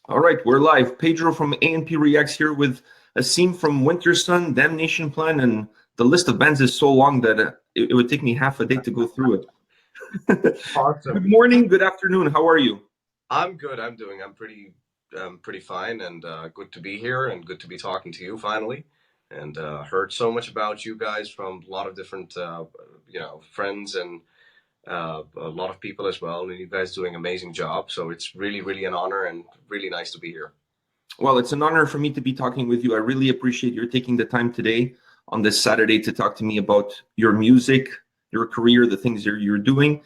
All right, we're live. Pedro from A&P-REACTS here with Asim from Wintersun, Damnation Plan, and the list of bands is so long that it would take me half a day to go through it. Awesome. Good morning, good afternoon. How are you? I'm good. I'm pretty fine, and good to be here, and good to be talking to you finally. And heard so much about you guys from a lot of different, friends and a lot of people as well. And you guys doing an amazing job. So it's really, really an honor and really nice to be here. Well, it's an honor for me to be talking with you. I really appreciate your taking the time today on this Saturday to talk to me about your music, your career, the things you're doing.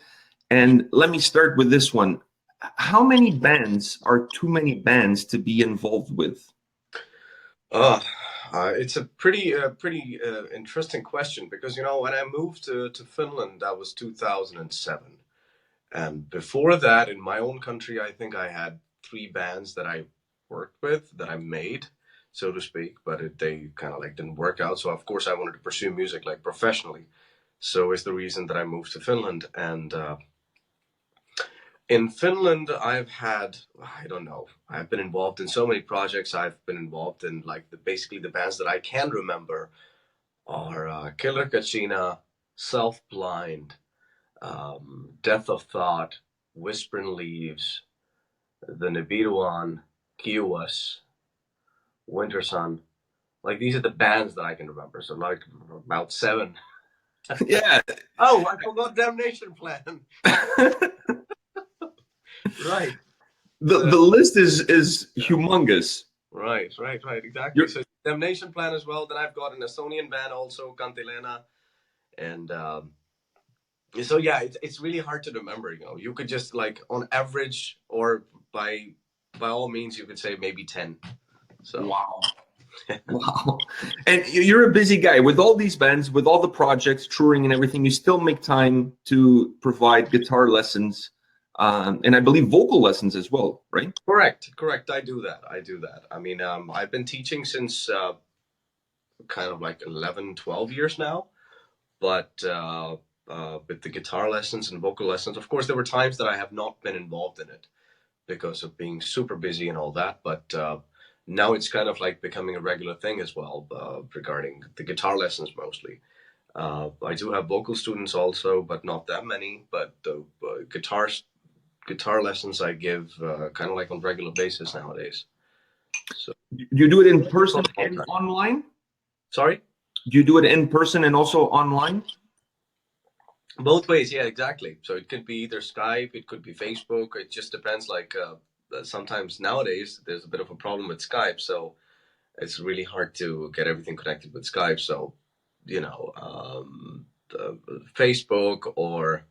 And let me start with this one. How many bands are too many bands to be involved with? It's a pretty interesting question because when I moved to Finland, that was 2007, and before that, in my own country, I think I had three bands that I worked with that I made, so to speak, but they kind of like didn't work out. So of course, I wanted to pursue music like professionally. So it's the reason that I moved to Finland, and in Finland, I don't know, I've been involved in so many projects. I've been involved in like basically the bands that I can remember are Killer Kachina, Self Blind, Death of Thought, Whispering Leaves, the Nibiruan, Kiowas, Wintersun. Like these are the bands that I can remember. So like about seven. Yeah. Oh, I forgot Damnation Plan. Right. The list is humongous. Right, exactly. So Damnation Plan as well. Then I've got an Estonian band also, Cantilena, and so yeah, it's really hard to remember. You could just like on average, or by all means, you could say maybe 10. So wow. Wow. And you're a busy guy with all these bands, with all the projects, touring and everything. You still make time to provide guitar lessons, and I believe vocal lessons as well, right? Correct. I do that. I mean, I've been teaching since kind of like 11, 12 years now, but with the guitar lessons and vocal lessons, of course, there were times that I have not been involved in it because of being super busy and all that. But now it's kind of like becoming a regular thing as well, regarding the guitar lessons mostly. I do have vocal students also, but not that many. But the guitar lessons I give kind of like on regular basis nowadays. So You do it in person and online? Sorry? Do you do it in person and also online? Both ways, yeah, exactly. So it could be either Skype, it could be Facebook. It just depends. Like sometimes nowadays, there's a bit of a problem with Skype, so it's really hard to get everything connected with Skype. So, Facebook or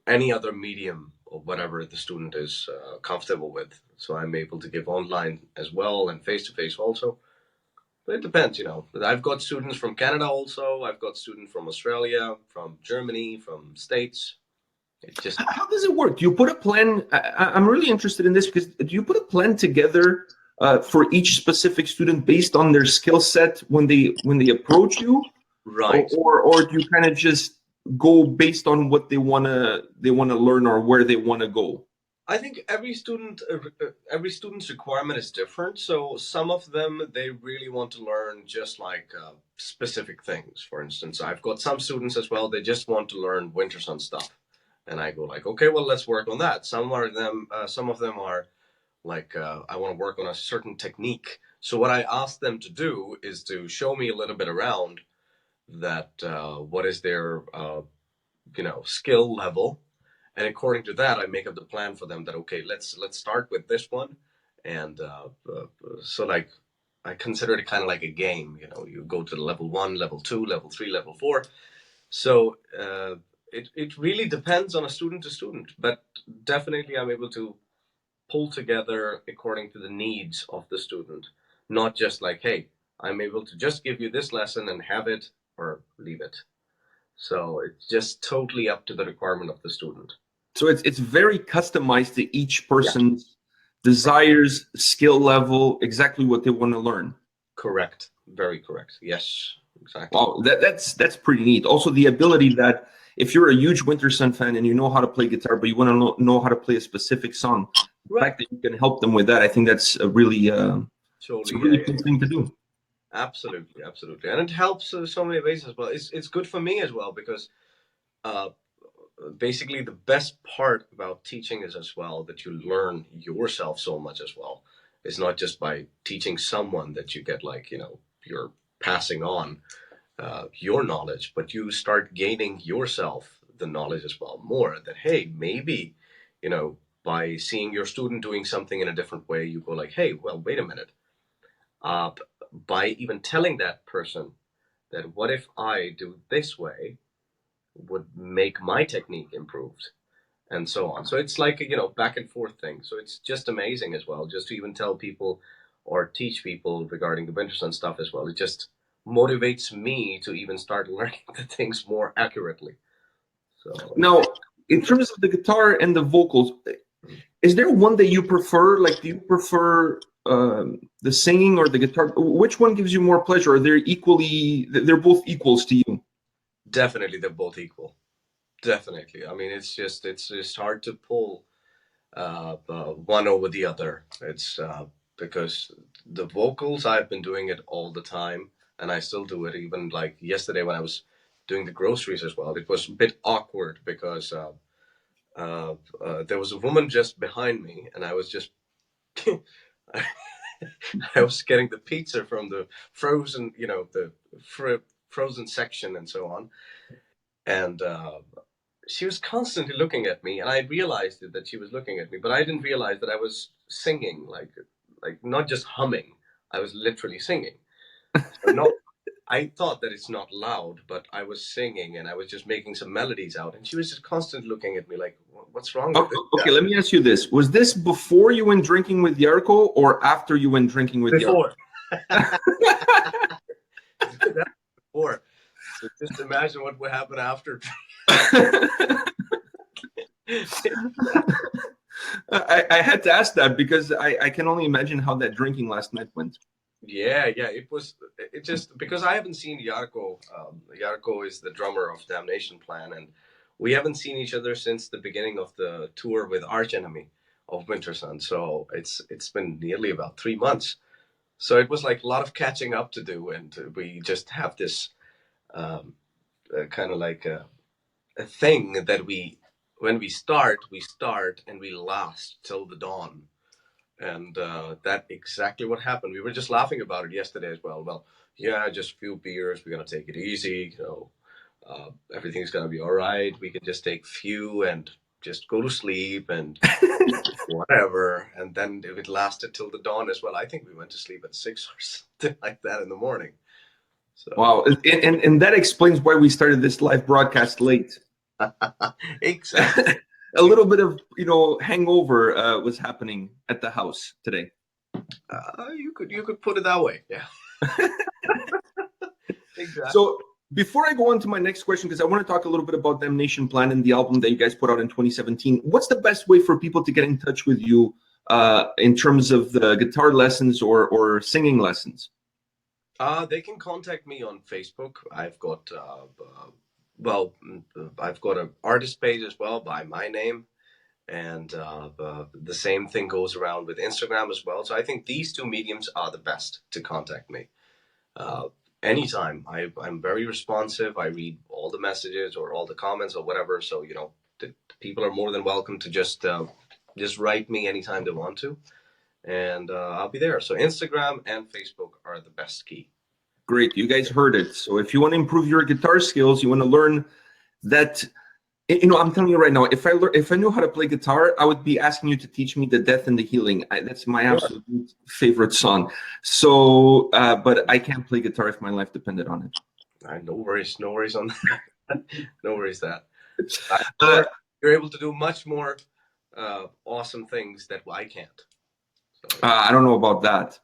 any other medium or whatever the student is comfortable with. So I'm able to give online as well and face to face also. But it depends. I've got students from Canada also. I've got students from Australia, from Germany, from States. How does it work? Do you put a plan? I'm really interested in this because do you put a plan together for each specific student based on their skill set when they approach you, right? Or do you kind of just go based on what they wanna learn or where they wanna go? I think every student's requirement is different. So some of them, they really want to learn just like specific things. For instance, I've got some students as well. They just want to learn Wintersun stuff, and I go like, okay, well, let's work on that. Some of them are like, I want to work on a certain technique. So what I ask them to do is to show me a little bit around that. What is their skill level, and according to that, I make up the plan for them. That okay, let's start with this one, and so like I consider it kind of like a game. You go to the level 1, level 2, level 3, level 4. So it really depends on a student to student, but definitely I'm able to pull together according to the needs of the student, not just like, hey, I'm able to just give you this lesson and have it or leave it. So it's just totally up to the requirement of the student. So it's very customized to each person's desires, skill level, exactly what they want to learn. Correct. Very correct. Yes, exactly. Wow, that's pretty neat. Also, the ability that if you're a huge Wintersun fan and you know how to play guitar, but you want to know how to play a specific song, fact that you can help them with that, I think that's a really, it's a really cool thing to do. Absolutely, absolutely, and it helps so many ways as well. It's good for me as well because basically the best part about teaching is as well that you learn yourself so much as well. It's not just by teaching someone that you get like you're passing on your knowledge, but you start gaining yourself the knowledge as well more. That hey, maybe by seeing your student doing something in a different way, you go like, hey, well, wait a minute. By even telling that person that what if I do this way would make my technique improved and so on. So it's like a back and forth thing. So it's just amazing as well, just to even tell people or teach people regarding the Wintersun stuff as well. It just motivates me to even start learning the things more accurately. So now, in terms of the guitar and the vocals, is there one that you prefer? Like, do you prefer the singing or the guitar? Which one gives you more pleasure? Are they equally? They're both equals to you. Definitely, they're both equal. Definitely. I mean, it's just hard to pull one over the other. It's because the vocals, I've been doing it all the time, and I still do it. Even like yesterday when I was doing the groceries as well, it was a bit awkward because there was a woman just behind me, and I was just I was getting the pizza from the frozen, the frozen section and so on, and she was constantly looking at me, and I realized that she was looking at me, but I didn't realize that I was singing, like not just humming. I was literally singing. So not, I thought that it's not loud, but I was singing, and I was just making some melodies out, and she was just constantly looking at me like, "What's wrong with this guy?" Okay, let me ask you this: was this before you went drinking with Yarko, or after you went drinking with Before. Yarko? Before. So just imagine what would happen after. I had to ask that because I can only imagine how that drinking last night went. Yeah, it just because I haven't seen Yarko. Yarko is the drummer of Damnation Plan, and we haven't seen each other since the beginning of the tour with Archenemy of Wintersun. So it's been nearly about 3 months. So it was like a lot of catching up to do, and we just have this kind of like a thing that when we start, and we last till the dawn. And that exactly what happened. We were just laughing about it yesterday as well. Well, yeah, just a few beers. We're gonna take it easy. Everything's gonna be all right. We can just take few and just go to sleep and whatever. And then if it lasted till the dawn as well, I think we went to sleep at 6 or something like that in the morning. So wow, and that explains why we started this live broadcast late. Exactly. A little bit of hangover was happening at the house today. You could put it that way, yeah. Exactly. So before I go on to my next question, because I want to talk a little bit about Damnation Plan and the album that you guys put out in 2017, what's the best way for people to get in touch with you in terms of the guitar lessons or singing lessons? They can contact me on Facebook. I've got I've got an artist page as well by my name, and the same thing goes around with Instagram as well. So I think these two mediums are the best to contact me. Anytime. I'm very responsive. I read all the messages or all the comments or whatever. So the people are more than welcome to just write me anytime they want to, and I'll be there. So Instagram and Facebook are the best key. Great, you guys heard it. So if you want to improve your guitar skills, you want to learn that. I'm telling you right now, if I knew how to play guitar, I would be asking you to teach me The Death and the Healing. That's my absolute favorite song. So, but I can't play guitar if my life depended on it. No worries on that. No worries that. I'm sure you're able to do much more awesome things that I can't. So, I don't know about that.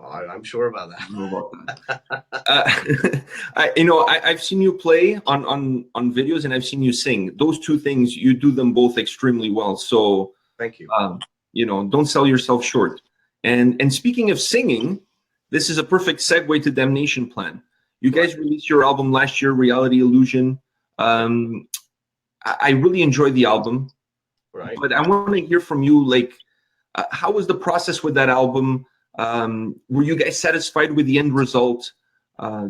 I'm sure about that. I don't know about that. I've seen you play on videos, and I've seen you sing. Those two things, you do them both extremely well. So thank you. Don't sell yourself short. And speaking of singing, this is a perfect segue to Damnation Plan. You guys released your album last year, Reality Illusion. I really enjoyed the album, right? But I want to hear from you, like, How was the process with that album? Were you guys satisfied with the end result? Uh,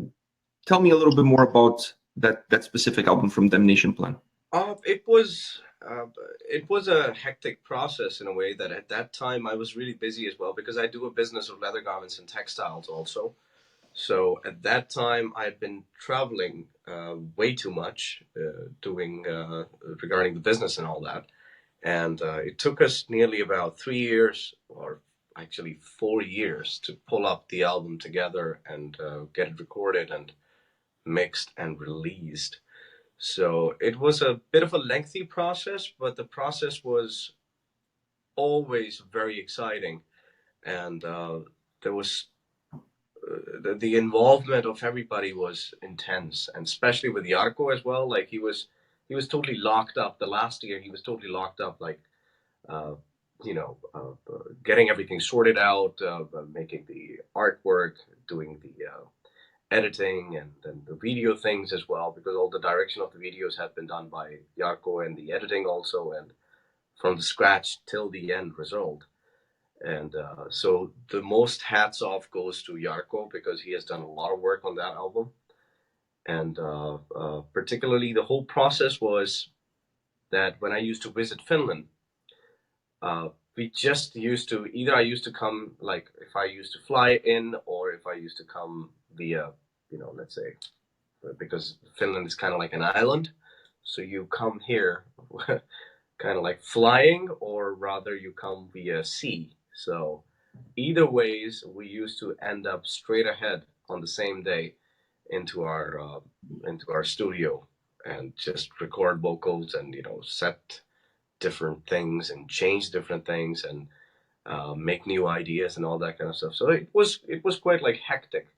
Tell me a little bit more about that specific album from Damnation Plan. Uh, it was uh, it was a hectic process in a way that at that time I was really busy as well because I do a business of leather garments and textiles also. So at that time I'd been traveling way too much, doing regarding the business and all that, and it took us nearly about 3 years, or actually 4 years, to pull up the album together and get it recorded and mixed and released. So it was a bit of a lengthy process, but the process was always very exciting, and there was the involvement of everybody was intense, and especially with Yarko as well. Like he was totally locked up. The last year he was totally locked up, like uh, getting everything sorted out, making the artwork, doing the editing and the video things as well, because all the direction of the videos had been done by Yarko, and the editing also, and from the scratch till the end result. And so the most hats off goes to Yarko because he has done a lot of work on that album. And particularly the whole process was that when I used to visit Finland, we just used to either I used to come, like if I used to fly in, or if I used to come via, let's say, because Finland is kind of like an island. So you come here kind of like flying, or rather you come via sea. So either ways, we used to end up straight ahead on the same day into our studio and just record vocals and set different things and change different things and make new ideas and all that kind of stuff. So it was quite like hectic,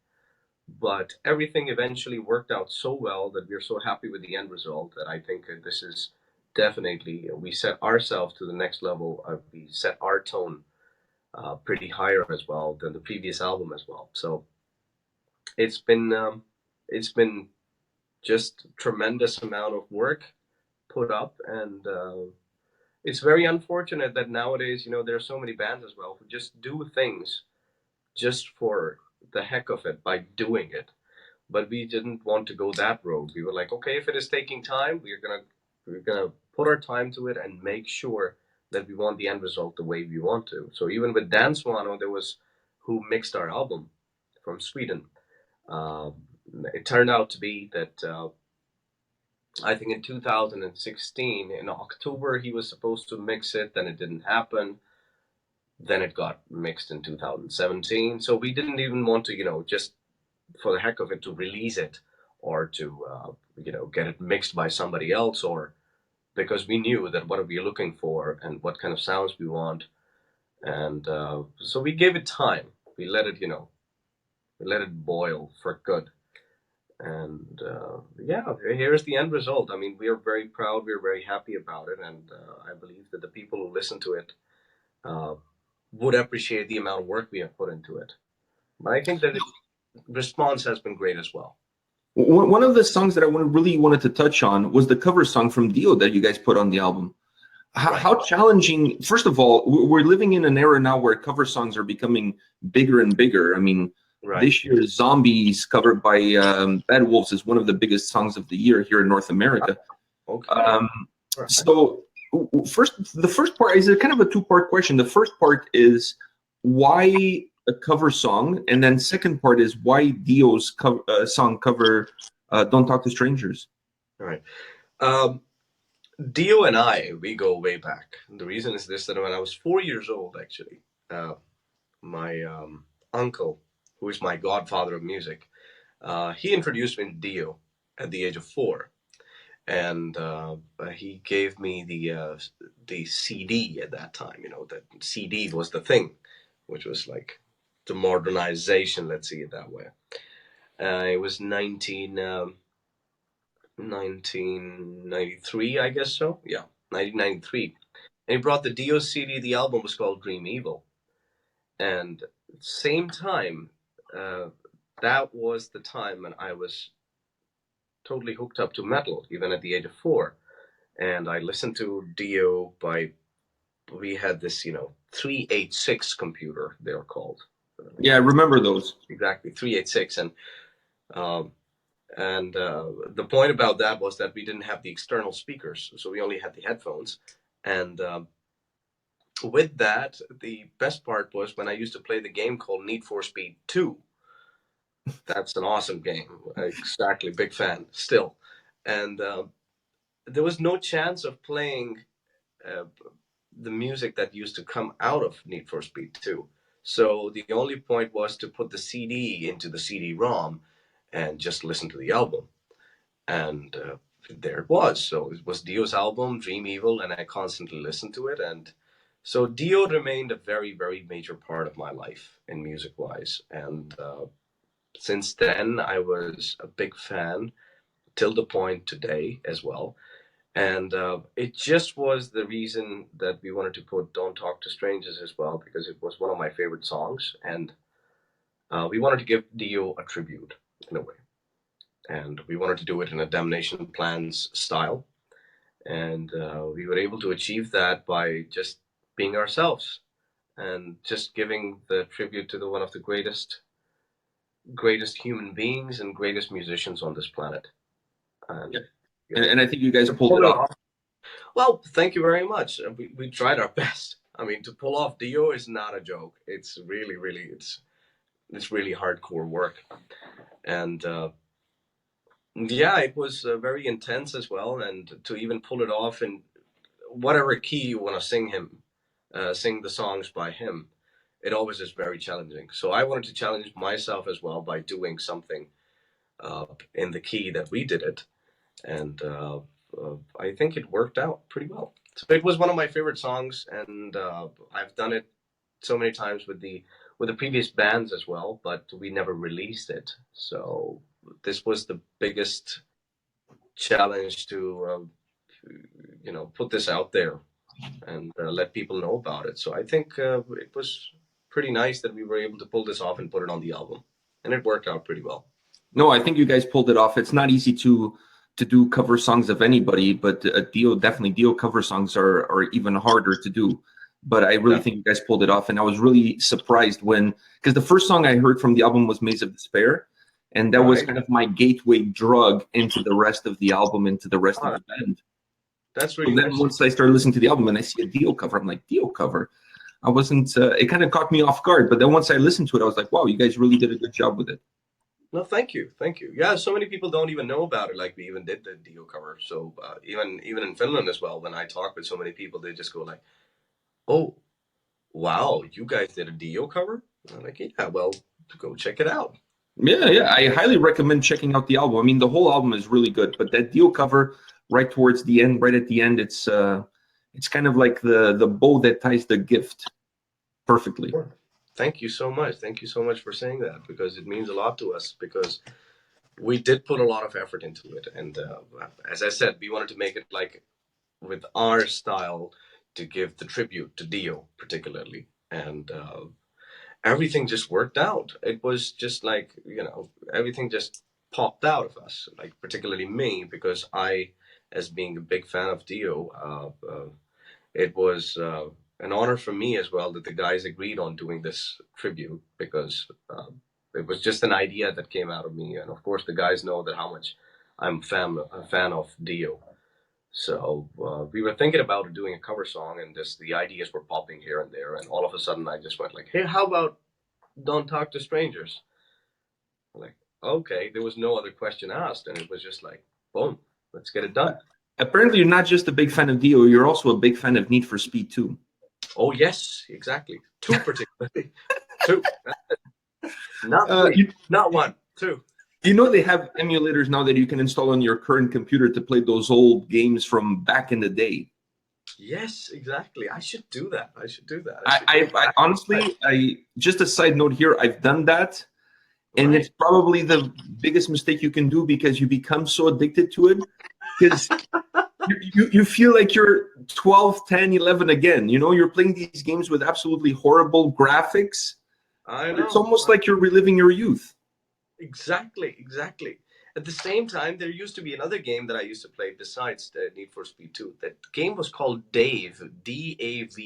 but everything eventually worked out so well that we're so happy with the end result that I think this is definitely, we set ourselves to the next level. We set our tone pretty higher as well than the previous album as well. So it's been um, it's been just tremendous amount of work put up, and it's very unfortunate that nowadays there are so many bands as well who just do things just for the heck of it by doing it. But we didn't want to go that road. We were like, okay, if it is taking time, we're gonna put our time to it and make sure that we want the end result the way we want to. So even with Dan Swano, there was who mixed our album from Sweden. Um, it turned out to be that I think in 2016, in October, he was supposed to mix it, then it didn't happen. Then it got mixed in 2017. So we didn't even want to, just for the heck of it, to release it, or to get it mixed by somebody else, or because we knew that what are we looking for and what kind of sounds we want. And so we gave it time. We let it boil for good. And yeah, here's the end result. I mean, we are very proud, we're very happy about it, and I believe that the people who listen to it uh, would appreciate the amount of work we have put into it. But I think that the response has been great as well. One of the songs that I really wanted to touch on was the cover song from Dio that you guys put on the album. How, Right. how challenging, first of all, we're living in an era now where cover songs are becoming bigger and bigger. I mean, Right. this year's Zombies, covered by Bad Wolves, is one of the biggest songs of the year here in North America. Okay. Right. So, the first part is a kind of a two-part question. The first part is why a cover song, and then second part is why Dio's song cover "Don't Talk to Strangers." All right. Um, Dio and we go way back. The reason is this: that when I was 4 years old, actually, my uncle, who is my godfather of music, he introduced me to Dio at the age of 4, and he gave me the CD at that time. That CD was the thing, which was like the modernization. Let's see it that way. It was 1993, I guess so. Yeah, 1993. And he brought the Dio CD. The album was called Dream Evil. And same time, uh, that was the time when I was totally hooked up to metal, even at the age of 4. And I listened to Dio by we had this, 386 computer, they were called. Yeah, I remember those. Exactly, 386. Um, and the point about that was that we didn't have the external speakers, so we only had the headphones. And with that, the best part was when I used to play the game called Need for Speed 2. That's an awesome game. Exactly, big fan still. And there was no chance of playing uh, the music that used to come out of Need for Speed 2. So the only point was to put the CD into the CD-ROM and just listen to the album. And there it was. So it was Dio's album, Dream Evil, and I constantly listened to it. And so Dio remained a very, very major part of my life in music-wise. And since then, I was a big fan till the point today as well. And it just was the reason that we wanted to put Don't Talk to Strangers as well, because it was one of my favorite songs. And we wanted to give Dio a tribute in a way. And we wanted to do it in a Damnation Plans style. And we were able to achieve that by just being ourselves and just giving the tribute to one of the greatest human beings and greatest musicians on this planet. And, Yeah. you know, And I think you guys pulled it off. Well, thank you very much. We tried our best. I mean, to pull off Dio is not a joke. It's really, really, it's really hardcore work. And yeah, it was very intense as well. And to even pull it off in whatever key you want to sing the songs by him, it always is very challenging. So I wanted to challenge myself as well by doing something in the key that we did it. And I think it worked out pretty well. So it was one of my favorite songs, and I've done it so many times with the previous bands as well, but we never released it. So this was the biggest challenge to put this out there and let people know about it. So I think it was pretty nice that we were able to pull this off and put it on the album, and it worked out pretty well. No, I think you guys pulled it off. It's not easy to do cover songs of anybody, but Dio cover songs are even harder to do. But I really think you guys pulled it off, and I was really surprised because the first song I heard from the album was Maze of Despair, and that was kind of my gateway drug into the rest of the album, into the rest of the band. That's really then nice. Once I started listening to the album and I see a Dio cover, I'm like, Dio cover? I wasn't, it kind of caught me off guard, but then once I listened to it, I was like, wow, you guys really did a good job with it. No, thank you. Yeah, so many people don't even know about it. Like, we even did the Dio cover. So even in Finland as well, when I talk with so many people, they just go like, oh, wow, you guys did a Dio cover? And I'm like, yeah, well, go check it out. Yeah, I highly recommend checking out the album. I mean, the whole album is really good, but that Dio cover right towards the end, right at the end, it's kind of like the bow that ties the gift perfectly. Thank you so much. Thank you so much for saying that, because it means a lot to us, because we did put a lot of effort into it. And as I said, we wanted to make it like with our style to give the tribute to Dio particularly. And everything just worked out. It was just like, everything just popped out of us, like particularly me, because as being a big fan of Dio, it was an honor for me as well that the guys agreed on doing this tribute, because it was just an idea that came out of me. And of course, the guys know that how much I'm a fan of Dio. So we were thinking about doing a cover song, and the ideas were popping here and there. And all of a sudden, I just went like, "Hey, how about Don't Talk to Strangers?" I'm like, okay, there was no other question asked, and it was just like, boom, let's get it done. Apparently, you're not just a big fan of Dio; you're also a big fan of Need for Speed 2. Oh yes, exactly. 2 particularly. 2. Not 3, not 1, 2. You know they have emulators now that you can install on your current computer to play those old games from back in the day. Yes, exactly. I should do that. I honestly, just a side note here, I've done that, and it's probably the biggest mistake you can do, because you become so addicted to it, because you feel like you're 12, 10, 11 again. You're playing these games with absolutely horrible graphics. I know. It's almost like you're reliving your youth. Exactly. At the same time, there used to be another game that I used to play besides Need for Speed 2. That game was called Dave, Dave,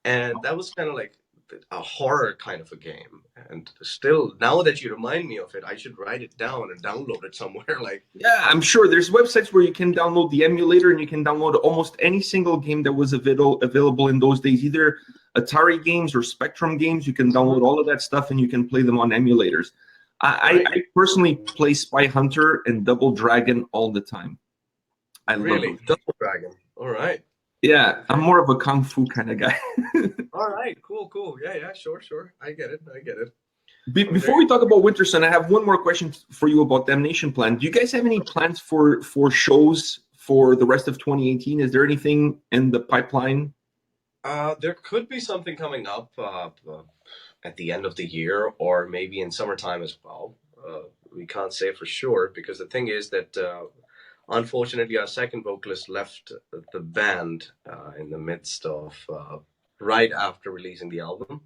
and that was kind of like a horror kind of a game. And still, now that you remind me of it, I should write it down and download it somewhere. Like, Yeah, I'm sure there's websites where you can download the emulator and you can download almost any single game that was available in those days, either Atari games or Spectrum games. You can download all of that stuff and you can play them on emulators. right? I personally play Spy Hunter and Double Dragon all the time. I love Really, them. Double Dragon. All right. Yeah, I'm more of a kung fu kind of guy. All right. Cool. Yeah. Sure. I get it. Before we talk about Wintersun, I have one more question for you about Damnation plan. Do you guys have any plans for shows for the rest of 2018? Is there anything in the pipeline? There could be something coming up at the end of the year, or maybe in summertime as well. We can't say for sure, because the thing is that unfortunately our second vocalist left the band in the midst of right after releasing the album.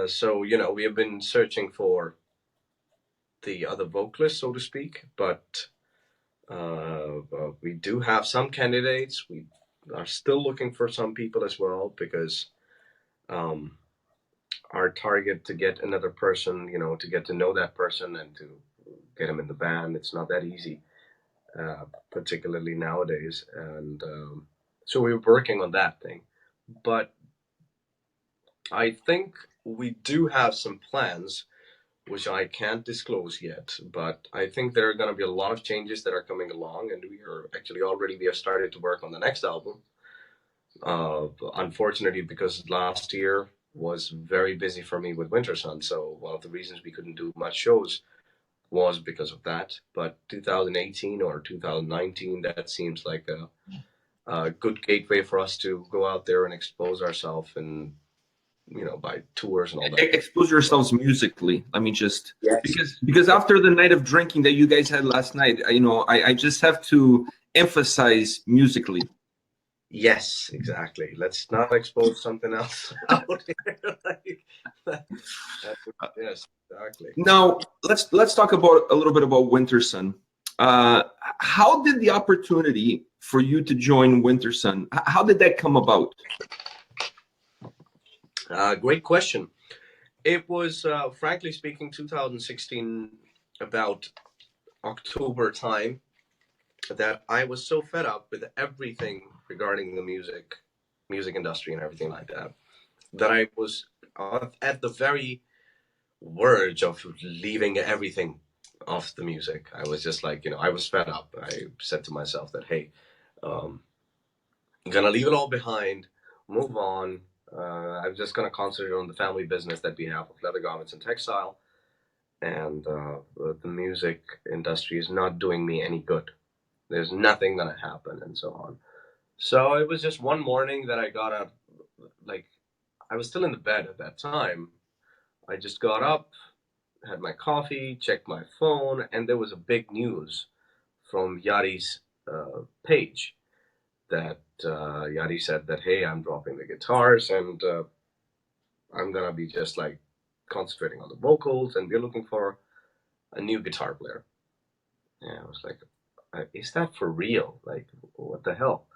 So we have been searching for the other vocalist, so to speak, but we do have some candidates. We are still looking for some people as well, because our target to get another person, to get to know that person and to get him in the band, it's not that easy, particularly nowadays. And so we're working on that thing. But I think we do have some plans, which I can't disclose yet. But I think there are going to be a lot of changes that are coming along, and we have started to work on the next album. Unfortunately, because last year was very busy for me with Wintersun, so one of the reasons we couldn't do much shows was because of that. But 2018 or 2019, that seems like a good gateway for us to go out there and expose ourselves, and by tours and all that. Expose yourselves musically. Let me just Yes. because after the night of drinking that you guys had last night, I just have to emphasize musically. Yes, exactly. Let's not expose something else out here. Yes, exactly. Now let's talk about a little bit about Wintersun. How did the opportunity for you to join Wintersun? How did that come about? Great question. It was, frankly speaking, 2016, about October time, that I was so fed up with everything regarding the music industry and everything like that, that I was at the very verge of leaving everything off the music. I was just like, I was fed up. I said to myself that, hey, I'm gonna leave it all behind, move on. I'm just gonna concentrate on the family business that we have of leather garments and textile, and the music industry is not doing me any good. There's nothing gonna happen, and so on. So it was just one morning that I got up, like, I was still in the bed at that time. I just got up, had my coffee, checked my phone, and there was a big news from Yari's page, that Yari said that, hey, I'm dropping the guitars, and I'm gonna be just like concentrating on the vocals, and we're looking for a new guitar player. And I was like, is that for real? Like, what the hell?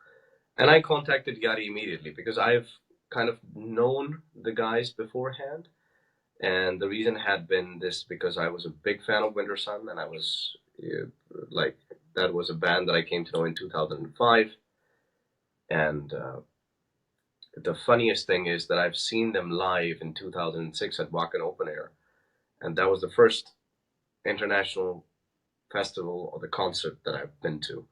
And I contacted Yari immediately, because I've kind of known the guys beforehand. And the reason had been this, because I was a big fan of Wintersun, and I was like, that was a band that I came to know in 2005. And the funniest thing is that I've seen them live in 2006 at Wacken Open Air. And that was the first international festival or the concert that I've been to.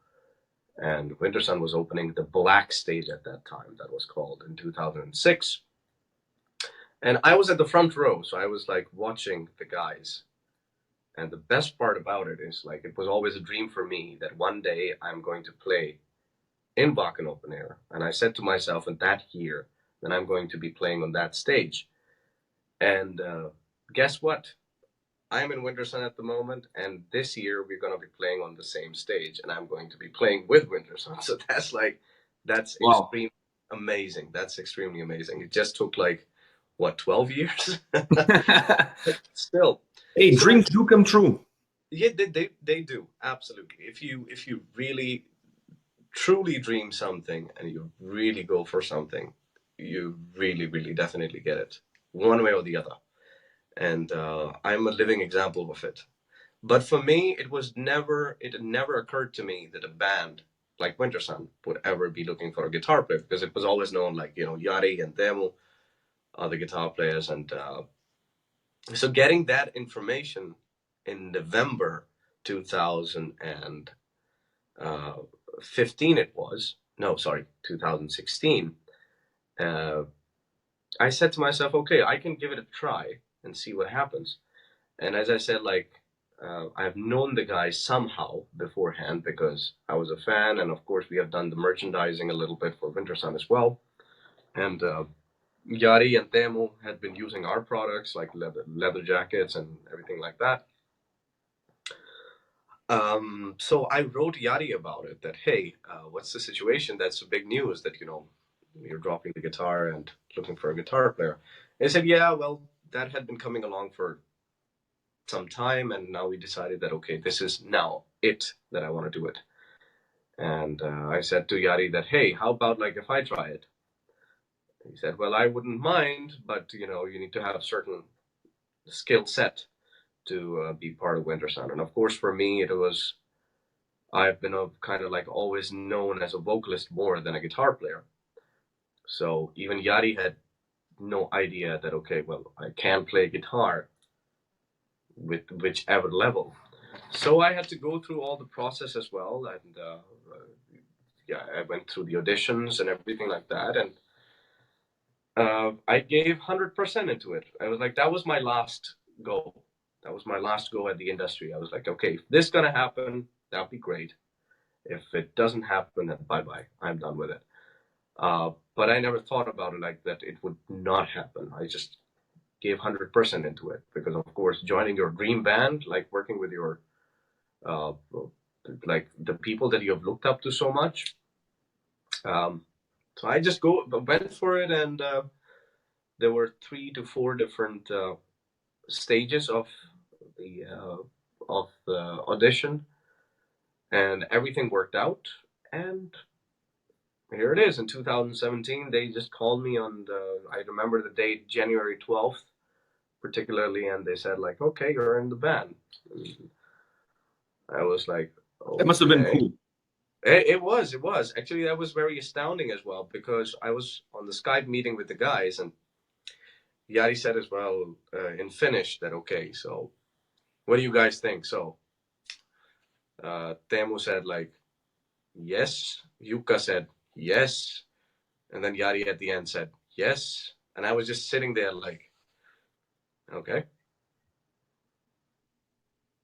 And Wintersun was opening the Black Stage at that time, that was called, in 2006. And I was at the front row, so I was like watching the guys. And the best part about it is, like, it was always a dream for me that one day I'm going to play in Wacken Open Air. And I said to myself in that year that I'm going to be playing on that stage. And guess what? I'm in Wintersun at the moment, and this year we're going to be playing on the same stage, and I'm going to be playing with Wintersun. So that's Wow. extremely amazing. That's extremely amazing. It just took like what, 12 years? Still. Hey, So, dreams do come true. yeah, they do, absolutely. If you really truly dream something and you really go for something, you really, really definitely get it, one way or the other. And I'm a living example of it. But for me, it never occurred to me that a band like Wintersun would ever be looking for a guitar player, because it was always known, like, Yari and Dimmu are the guitar players. And so getting that information in November 2015, it was, no, sorry, 2016, I said to myself, okay, I can give it a try and see what happens. And as I said, like, I've known the guy somehow beforehand because I was a fan, and of course we have done the merchandising a little bit for Wintersun as well. And Yari and Temu had been using our products, like leather jackets and everything like that. So I wrote Yari about it, that, hey, what's the situation? That's big news that, you're dropping the guitar and looking for a guitar player. And he said, yeah, well, that had been coming along for some time, and now we decided that, okay, this is now it, that I want to do it. And I said to Yari that, hey, how about, like, if I try it? He said, well, I wouldn't mind, but you need to have a certain skill set to be part of Wintersun. And of course, for me, I've been kind of like always known as a vocalist more than a guitar player. So even Yari had no idea that, okay, well, I can play guitar with whichever level. So I had to go through all the process as well, and yeah, I went through the auditions and everything like that, and I gave 100% into it. I was like, that was my last go. That was my last go at the industry. I was like, okay, if this is gonna happen, that'd be great. If it doesn't happen, then bye-bye. I'm done with it. But I never thought about it like that. It would not happen. I just gave 100% into it because, of course, joining your dream band, like working with your, like the people that you have looked up to so much. So I just went for it, and there were 3 to 4 different stages of the audition, and everything worked out. And here it is in 2017. They just called me on I remember the date, January 12th, particularly, and they said, like, okay, you're in the band. And I was like, okay. That must have been cool. It was. Actually, that was very astounding as well, because I was on the Skype meeting with the guys, and Yari said as well in Finnish that, okay, so what do you guys think? So Teemu said, like, yes. Jukka said, yes. And then Yari at the end said, yes. And I was just sitting there like, okay.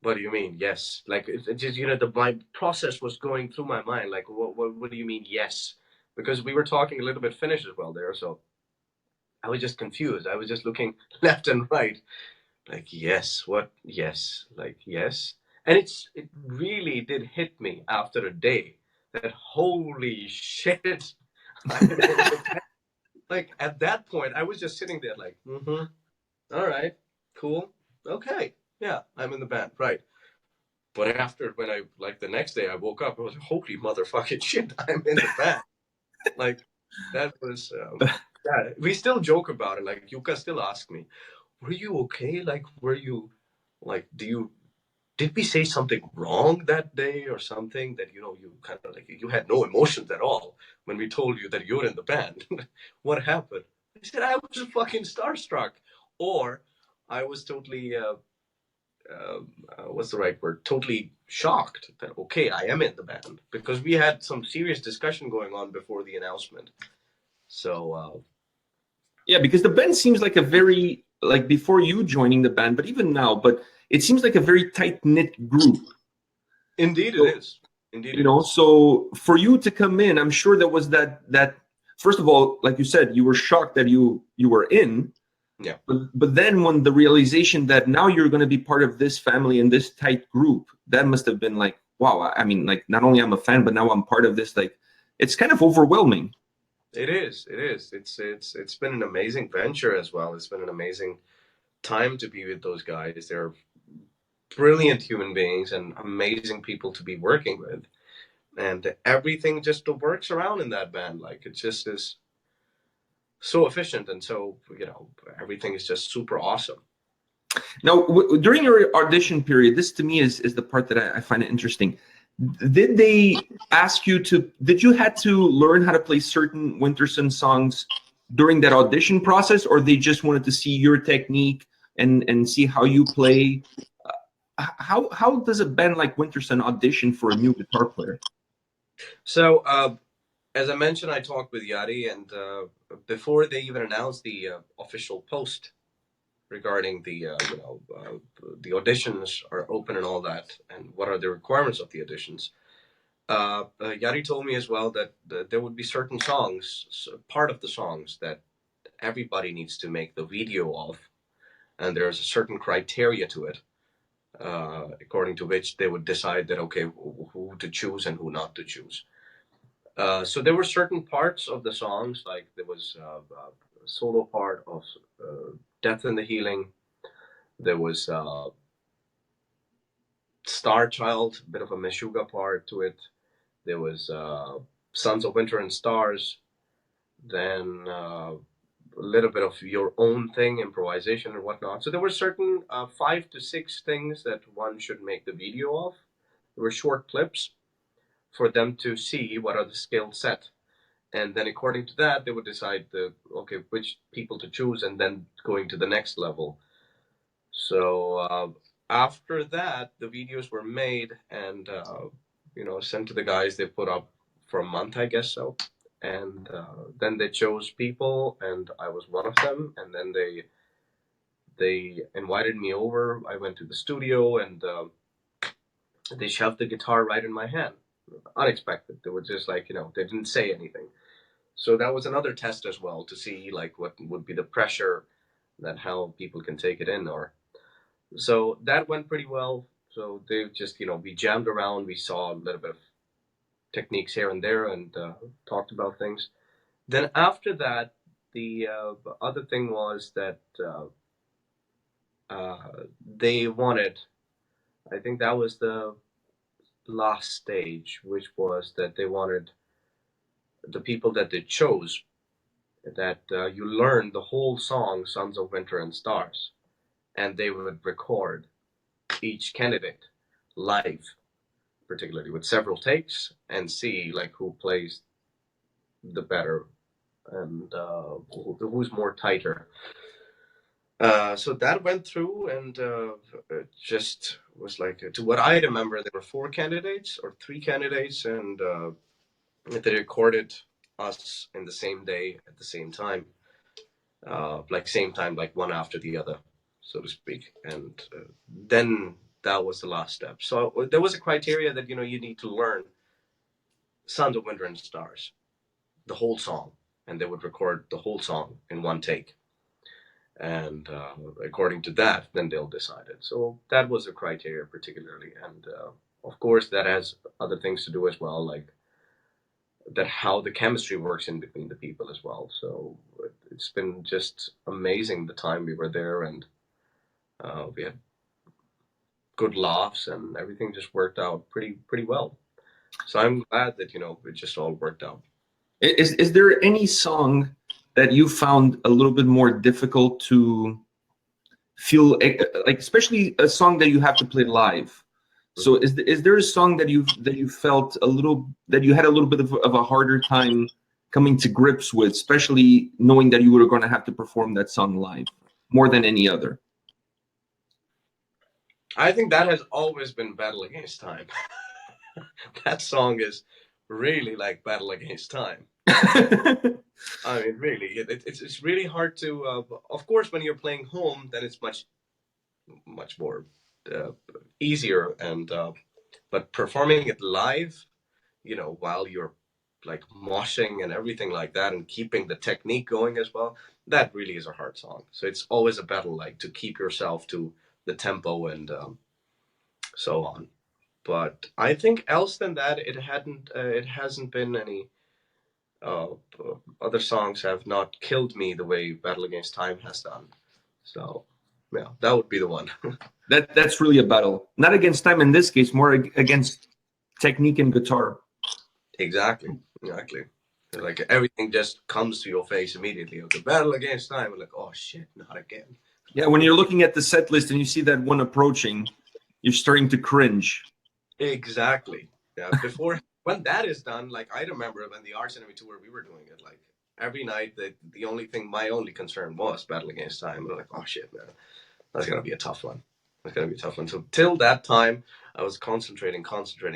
What do you mean, yes? Like, it just, my process was going through my mind. Like, what do you mean, yes? Because we were talking a little bit Finnish as well there. So I was just confused. I was just looking left and right. Like, yes, what? Yes. Like, yes. And it really did hit me after a day that, holy shit. Like, at that point, I was just sitting there like, all right, cool, okay, yeah, I'm in the band, right? But after, when I, like, the next day I woke up, I was like, holy motherfucking shit, I'm in the band. Like, that was, yeah, we still joke about it. Like, Yuka still asks me, were you okay? Like, were you, like, did we say something wrong that day or something that, you kind of like, you had no emotions at all when we told you that you're in the band? What happened? I said, I was fucking starstruck. Or I was totally, what's the right word? Totally shocked that, okay, I am in the band. Because we had some serious discussion going on before the announcement. So, yeah, because the band seems like a very, like, before you joining the band, but even now, but it seems like a very tight-knit group. Indeed it is. Indeed it is. So for you to come in, I'm sure there was that first of all, like you said, you were shocked that you were in. Yeah. But then when the realization that now you're going to be part of this family and this tight group, that must have been like, wow. I mean, like, not only I'm a fan, but now I'm part of this. Like, it's kind of overwhelming. It is. It is. It's been an amazing venture as well. It's been an amazing time to be with those guys. They're brilliant human beings and amazing people to be working with. And everything just works around in that band. Like it just is so efficient, and so everything is just super awesome. Now, during your audition period, this to me is the part that I find it interesting. Did they ask you to? Did you had to learn how to play certain Wintersun songs during that audition process, or they just wanted to see your technique and see how you play? How does a band like Wintersun audition for a new guitar player? So, as I mentioned, I talked with Yadi, and before they even announced the official post regarding the auditions are open and all that, and what are the requirements of the auditions. Yadi told me as well that there would be certain songs, part of the songs that everybody needs to make the video of, and there's a certain criteria to it, according to which they would decide that okay, who to choose and who not to choose. So there were certain parts of the songs, like there was a solo part of Death and the Healing. There was Star Child, a bit of a Meshuggah part to it. There was Sons of Winter and Stars. Then a little bit of your own thing, improvisation and whatnot. So there were certain 5 to 6 things that one should make the video of. There were short clips for them to see what are the skill set. And then according to that, they would decide which people to choose, and then going to the next level. So after that, the videos were made and sent to the guys. They put up for a month, I guess so, and then they chose people, and I was one of them. And then they invited me over. I went to the studio, and they shoved the guitar right in my hand. Unexpected. They were just like they didn't say anything. So that was another test as well to see like what would be the pressure, that how people can take it in. Or so that went pretty well. So they just we jammed around, we saw a little bit of techniques here and there, and talked about things. Then after that, the other thing was that they wanted, I think that was the last stage, which was that they wanted the people that they chose that you learn the whole song Sons of Winter and Stars, and they would record each candidate live, particularly with several takes, and see like who plays the better, and who's more tighter. So that went through, and it just was like, to what I remember, there were 4 candidates or 3 candidates, and they recorded us in the same day at the same time, like same time, like one after the other, so to speak. And then that was the last step. So there was a criteria that you need to learn Sons of Winter and Stars, the whole song, and they would record the whole song in one take. And according to that, then they'll decide it. So that was the criteria particularly, and of course that has other things to do as well, like that how the chemistry works in between the people as well. So it's been just amazing the time we were there, and we had good laughs, and everything just worked out pretty well. So I'm glad that it just all worked out. Is there any song that you found a little bit more difficult to feel, like especially a song that you have to play live? So is there a song that you felt a little, that you had a little bit of a harder time coming to grips with, especially knowing that you were going to have to perform that song live more than any other? I think that has always been Battle Against Time. That song is really like Battle Against Time. I mean, really, it's really hard to. Of course, when you're playing home, then it's much more easier, and but performing it live, while you're like moshing and everything like that, and keeping the technique going as well, that really is a hard song. So it's always a battle, like to keep yourself to the tempo and so on. But I think else than that, it hasn't been any other songs have not killed me the way Battle Against Time has done. So, yeah, that would be the one. That's really a battle, not against time in this case, more against technique and guitar. Exactly. Like everything just comes to your face immediately. Okay, Battle Against Time. We're like, oh shit, not again. Yeah, when you're looking at the set list and you see that one approaching, you're starting to cringe. Exactly. Yeah. Before when that is done, like I remember when the Arch Enemy tour we were doing it, like every night my only concern was Battle Against Time. We're like, oh shit, man, that's gonna be a tough one. So till that time, I was concentrating,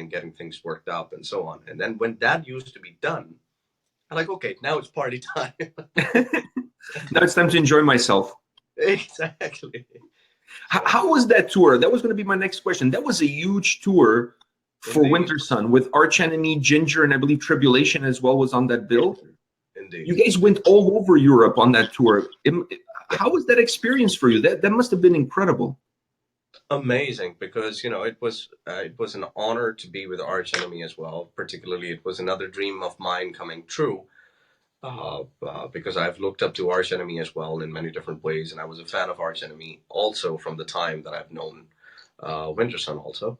getting things worked up and so on. And then when that used to be done, I'm like, okay, now it's party time. Now it's time to enjoy myself. Exactly. How was that tour? That was going to be my next question. That was a huge tour for Wintersun with Arch Enemy, Jinjer, and I believe Tribulation as well was on that bill. Indeed. You guys went all over Europe on that tour. How was that experience for you? That must have been incredible. Amazing, because it was an honor to be with Arch Enemy as well. Particularly, it was another dream of mine coming true. Because I've looked up to Arch Enemy as well in many different ways, and I was a fan of Arch Enemy also from the time that I've known Wintersun also,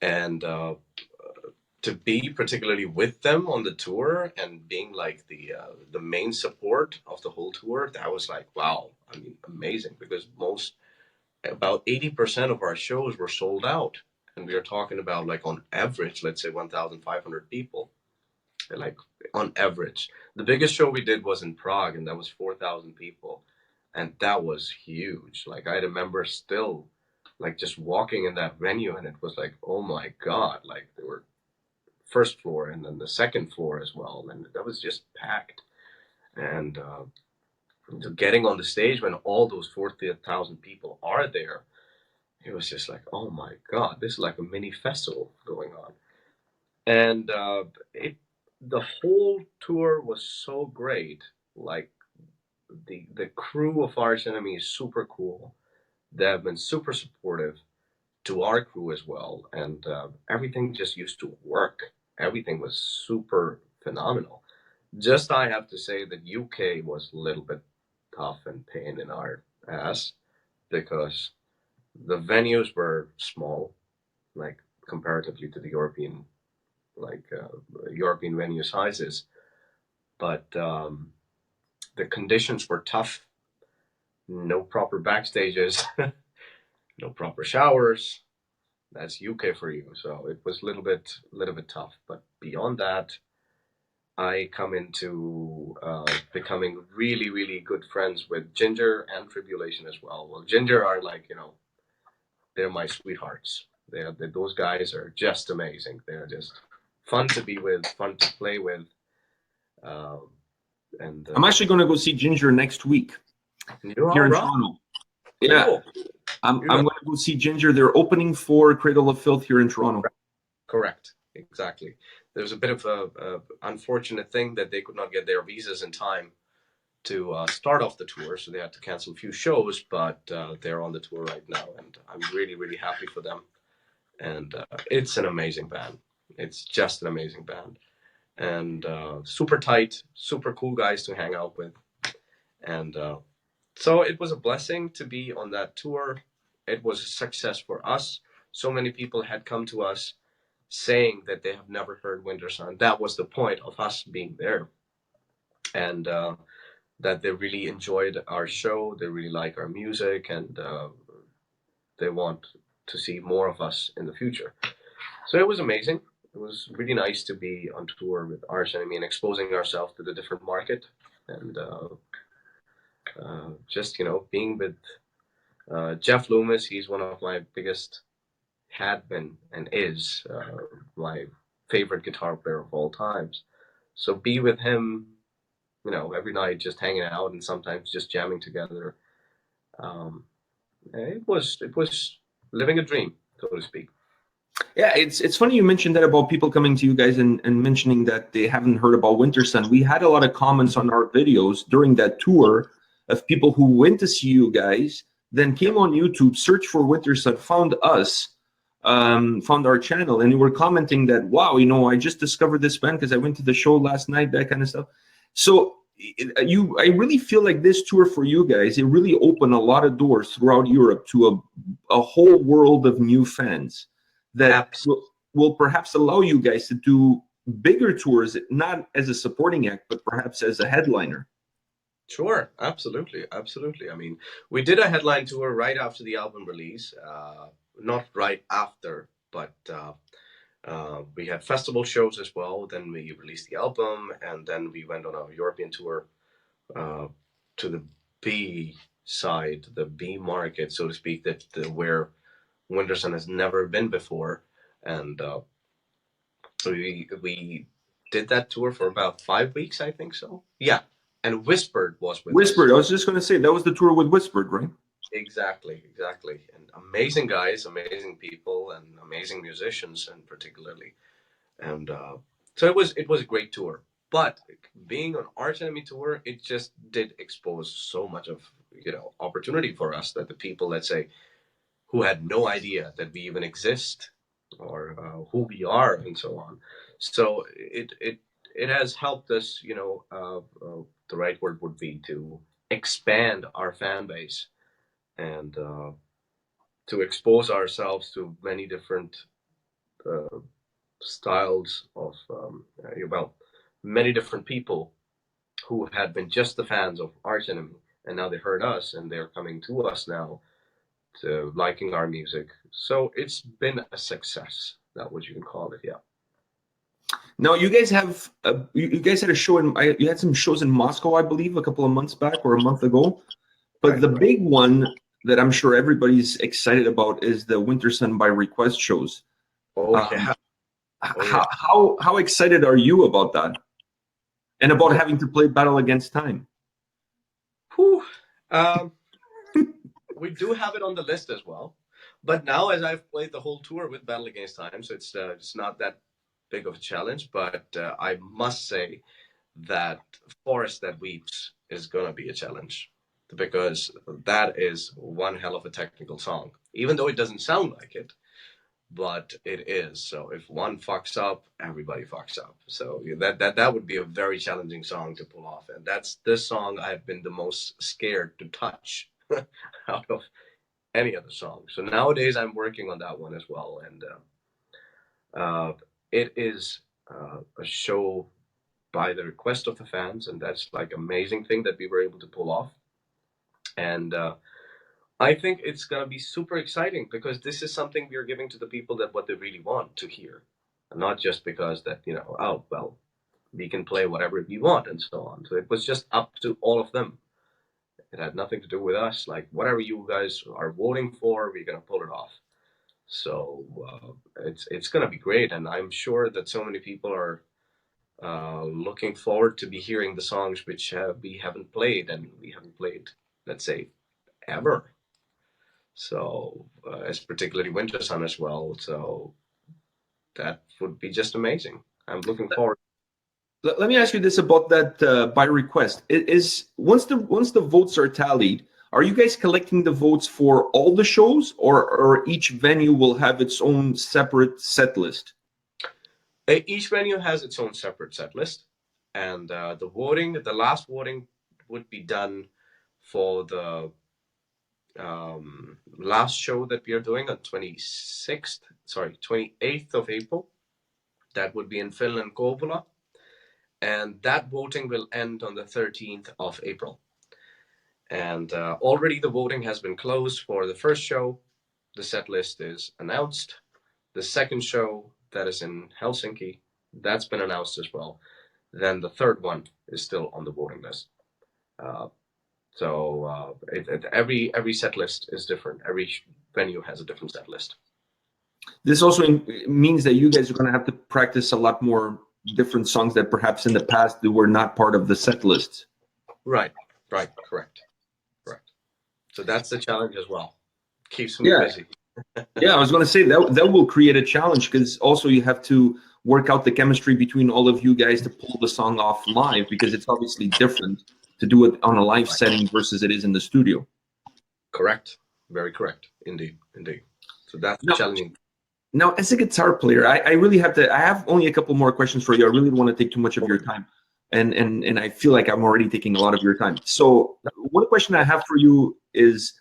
and to be particularly with them on the tour and being like the main support of the whole tour, that was like, wow, I mean, amazing, because about 80% of our shows were sold out, and we are talking about, like, on average, let's say 1,500 people. Like, on average, the biggest show we did was in Prague, and that was 4,000 people, and that was huge. Like, I remember still, like, just walking in that venue, and it was like, oh my god, like, there were first floor and then the second floor as well, and that was just packed. And getting on the stage when all those 40,000 people are there, it was just like, oh my god, this is like a mini festival going on. And the whole tour was so great. Like, the crew of Arch Enemy is super cool. They have been super supportive to our crew as well, and everything just used to work. Everything was super phenomenal. Just, I have to say that UK was a little bit tough and pain in our ass, because the venues were small, like, comparatively to the European, like, European venue sizes, but the conditions were tough. No proper backstages, no proper showers. That's UK for you. So it was a little bit tough. But beyond that, I come into becoming really, really good friends with Jinjer and Tribulation as well. Well, Jinjer are like, they're my sweethearts. Those guys are just amazing. They're just fun to be with, fun to play with. And I'm actually going to go see Jinjer next week here in Toronto. Yeah, cool. I'm going to go see Jinjer. They're opening for Cradle of Filth here in Toronto. Correct. Exactly. There's a bit of a unfortunate thing that they could not get their visas in time to start off the tour, so they had to cancel a few shows, but they're on the tour right now, and I'm really, really happy for them. And it's an amazing band. It's just an amazing band. And super tight, super cool guys to hang out with. And so it was a blessing to be on that tour. It was a success for us. So many people had come to us saying that they have never heard Wintersun. That was the point of us being there. And that they really enjoyed our show, they really like our music, and they want to see more of us in the future. So it was amazing. It was really nice to be on tour with Arch Enemy and exposing ourselves to the different market, and just, being with Jeff Loomis. He's one of my biggest, had been and is my favorite guitar player of all times. So be with him, every night, just hanging out and sometimes just jamming together. It was living a dream, so to speak. Yeah, it's funny you mentioned that about people coming to you guys and mentioning that they haven't heard about Wintersun. We had a lot of comments on our videos during that tour of people who went to see you guys, then came on YouTube, searched for Wintersun, found us, found our channel, and you were commenting that, wow, you know, I just discovered this band because I went to the show last night, that kind of stuff. So I really feel like this tour for you guys, it really opened a lot of doors throughout Europe to a whole world of new fans that will perhaps allow you guys to do bigger tours, not as a supporting act, but perhaps as a headliner. Sure, absolutely, absolutely. I mean, we did a headline tour right after the album release, not right after, but we had festival shows as well. Then we released the album, and then we went on a European tour to the B side, the B market, so to speak, where Wintersun has never been before, and we did that tour for about 5 weeks, I think so. Yeah, and Whispered was with Whispered. us. I was just going to say that was the tour with Whispered, right? Exactly, and amazing guys, amazing people, and amazing musicians, and particularly, and so it was a great tour. But being on Arch Enemy tour, it just did expose so much of opportunity for us that the people, let's say, who had no idea that we even exist or who we are and so on. So it has helped us, the right word would be to expand our fan base and to expose ourselves to many different styles of many different people who had been just the fans of Arch Enemy, and now they heard us and they're coming to us now to liking our music. So it's been a success. That's what you can call it. Yeah. Now you guys have you guys had a show you had some shows in Moscow, I believe, a couple of months back or a month ago. But the big one that I'm sure everybody's excited about is the Wintersun by Request shows. Oh yeah. How excited are you about that? And about having to play Battle Against Time? Whew. We do have it on the list as well. But now, as I've played the whole tour with Battle Against Time, so it's not that big of a challenge. But I must say that Forest That Weeps is going to be a challenge, because that is one hell of a technical song, even though it doesn't sound like it, but it is. So if one fucks up, everybody fucks up. So that would be a very challenging song to pull off, and that's this song I've been the most scared to touch out of any other song. So nowadays I'm working on that one as well, and it is a show by the request of the fans, and that's like amazing thing that we were able to pull off. And I think it's gonna be super exciting, because this is something we are giving to the people that what they really want to hear, and not just because that oh well, we can play whatever we want and so on. So it was just up to all of them. It had nothing to do with us. Like, whatever you guys are voting for, we're gonna pull it off. So it's gonna be great, and I'm sure that so many people are looking forward to be hearing the songs which we haven't played, and we haven't played, let's say, ever. So as particularly Wintersun as well. So that would be just amazing. I'm looking forward. Let me ask you this about that by request. Is once the votes are tallied, are you guys collecting the votes for all the shows, or each venue will have its own separate set list? Each venue has its own separate set list, and the last voting would be done for the last show that we are doing on 28th of April. That would be in Finland, Kouvola, and that voting will end on the 13th of April. And already the voting has been closed for the first show. The set list is announced. The second show, that is in Helsinki, that's been announced as well. Then the third one is still on the voting list. So every set list is different. Every venue has a different set list. This also means that you guys are going to have to practice a lot more different songs that perhaps in the past they were not part of the set list. Right, correct. So that's the challenge as well. Keeps me busy. Yeah, I was going to say that will create a challenge, because also you have to work out the chemistry between all of you guys to pull the song off live, because it's obviously different to do it on a live setting versus it is in the studio. Correct. Very correct. Indeed. So that's challenging. Now, as a guitar player, I really have to. I have only a couple more questions for you. I really don't want to take too much of your time, and I feel like I'm already taking a lot of your time. So, one question I have for you is,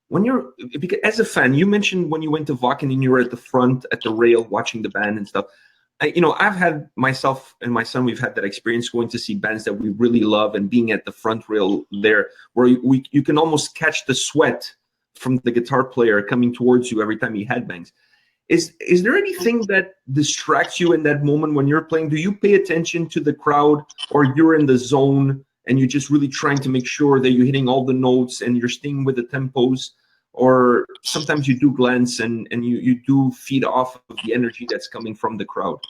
when you're because as a fan, you mentioned when you went to Wacken and you were at the front at the rail watching the band and stuff. I've had myself and my son, we've had that experience going to see bands that we really love and being at the front rail there, where you can almost catch the sweat from the guitar player coming towards you every time he headbangs. Is there anything that distracts you in that moment when you're playing? Do you pay attention to the crowd, or you're in the zone and you're just really trying to make sure that you're hitting all the notes and you're staying with the tempos? Or sometimes you do glance and you do feed off of the energy that's coming from the crowd?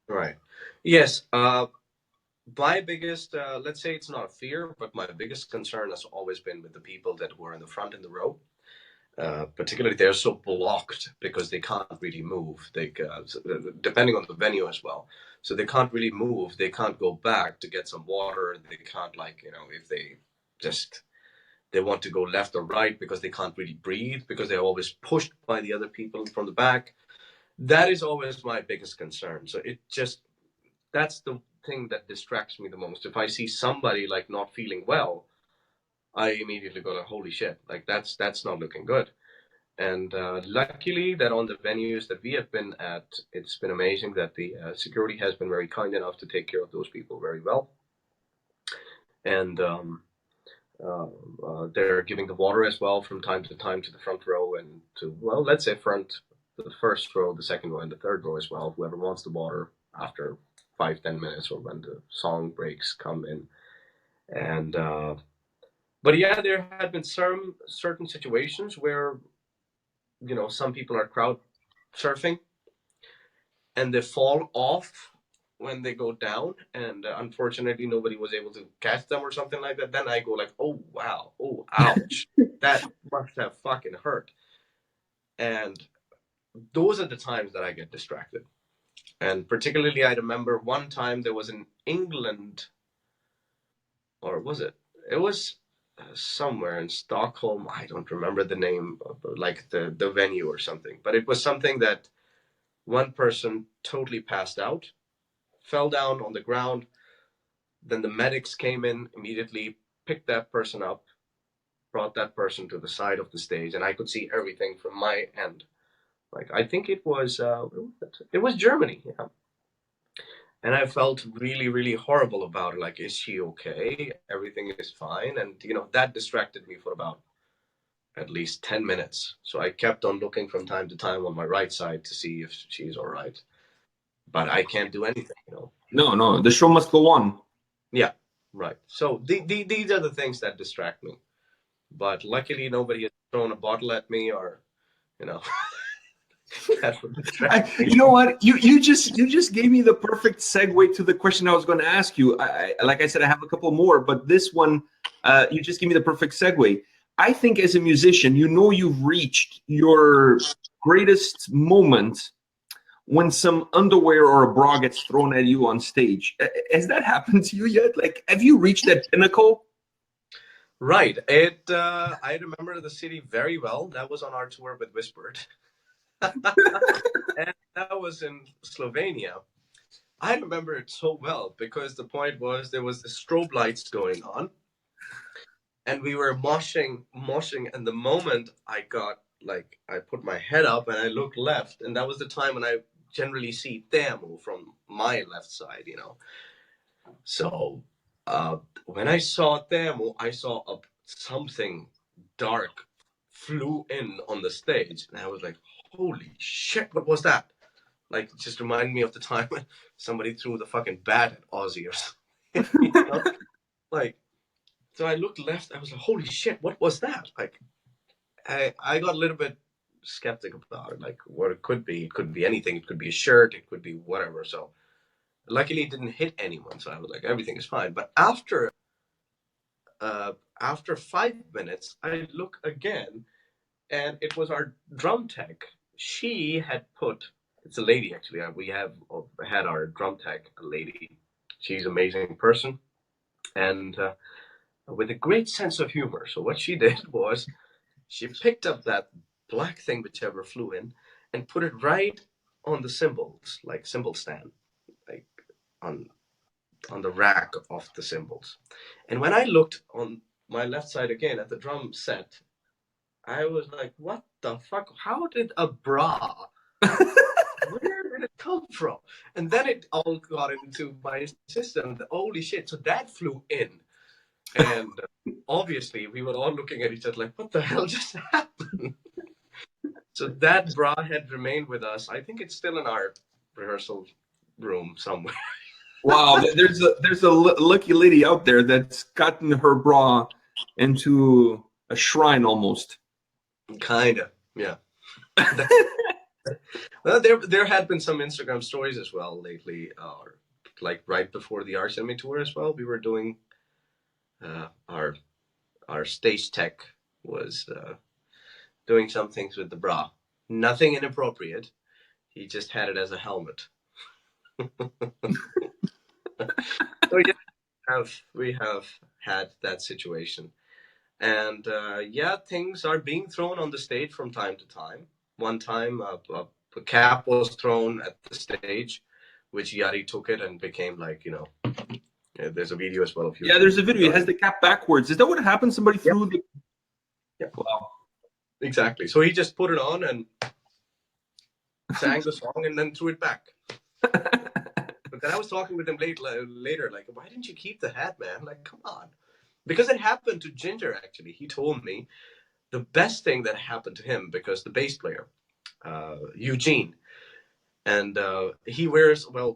Right. Yes. My biggest, let's say it's not a fear, but my biggest concern has always been with the people that were in the front in the row. Particularly, they're so blocked because they can't really move. Depending on the venue as well, so they can't really move. They can't go back to get some water. They can't, like, if they want to go left or right because they can't really breathe because they're always pushed by the other people from the back. That is always my biggest concern. So that's the thing that distracts me the most. If I see somebody like not feeling well, I immediately go like, holy shit, like that's not looking good. And luckily, that on the venues that we have been at, it's been amazing that the security has been very kind enough to take care of those people very well. And they're giving the water as well from time to time to the front row and to, well, let's say the first row, the second row, and the third row as well. Whoever wants the water after 5-10 minutes or when the song breaks come in. And but yeah, there had been some certain situations where some people are crowd surfing and they fall off when they go down, and unfortunately nobody was able to catch them or something like that. Then I go like, oh wow, oh ouch, that must have fucking hurt. And those are the times that I get distracted. And particularly, I remember one time there was in England, or was it? It was somewhere in Stockholm. I don't remember the name, like the venue or something. But it was something that one person totally passed out, fell down on the ground. Then the medics came in immediately, picked that person up, brought that person to the side of the stage, and I could see everything from my end. Like, I think it was Germany, yeah. And I felt really, really horrible about it. Like, is she okay? Everything is fine. And, that distracted me for about at least 10 minutes. So I kept on looking from time to time on my right side to see if she's all right. But I can't do anything. No, no, the show must go on. Yeah, right. So these are the things that distract me. But luckily, nobody has thrown a bottle at me or, you know, that would distract me. You know what? You just gave me the perfect segue to the question I was going to ask you. Like I said, I have a couple more, but this one, you just gave me the perfect segue. I think as a musician, you've reached your greatest moment when some underwear or a bra gets thrown at you on stage. Has that happened to you yet? Like, have you reached that pinnacle? Right. I remember the city very well. That was on our tour with Whispered. And that was in Slovenia. I remember it so well because the point was there was the strobe lights going on, and we were moshing, and the moment I got, like, I put my head up and I looked left, and that was the time when I generally see Teemu from my left side. So when I saw Teemu, I saw something dark flew in on the stage, and I was like, holy shit, what was that? Like, it just reminded me of the time when somebody threw the fucking bat at Ozzy or something. Like, so I looked left, I was like, holy shit, what was that? Like, I got a little bit skeptic about it, like what it could be. It could be anything. It could be a shirt. It could be whatever. So luckily, it didn't hit anyone. So I was like, everything is fine. But after 5 minutes, I look again, and it was our drum tech. She had put. It's a lady actually. We have had our drum tech, a lady. She's an amazing person, and with a great sense of humor. So what she did was she picked up that black thing whichever flew in and put it right on the cymbals, like cymbal stand, like on the rack of the cymbals. And when I looked on my left side again at the drum set, I was like, what the fuck? How did a bra? Where did it come from? And then it all got into my system. Holy shit. So that flew in. And obviously, we were all looking at each other like, what the hell just happened? So that bra had remained with us. I think it's still in our rehearsal room somewhere. Wow, there's a lucky lady out there that's gotten her bra into a shrine almost. Kinda, yeah. Well, there had been some Instagram stories as well lately, like right before the Arts Enemy tour as well. We were doing our stage tech was doing some things with the bra. Nothing inappropriate. He just had it as a helmet. So yeah, we have had that situation, and yeah, things are being thrown on the stage from time to time. One time, a cap was thrown at the stage, which Yari took it and became like, there's a video as well of you. Yeah, there's a video. It has the cap backwards. Is that what happened? Somebody threw the... Yep. Wow. Exactly. So he just put it on and sang the song and then threw it back. But then I was talking with him later, like, why didn't you keep the hat, man? Like, come on. Because it happened to Jinjer, actually. He told me the best thing that happened to him, because the bass player, Eugene, and he wears a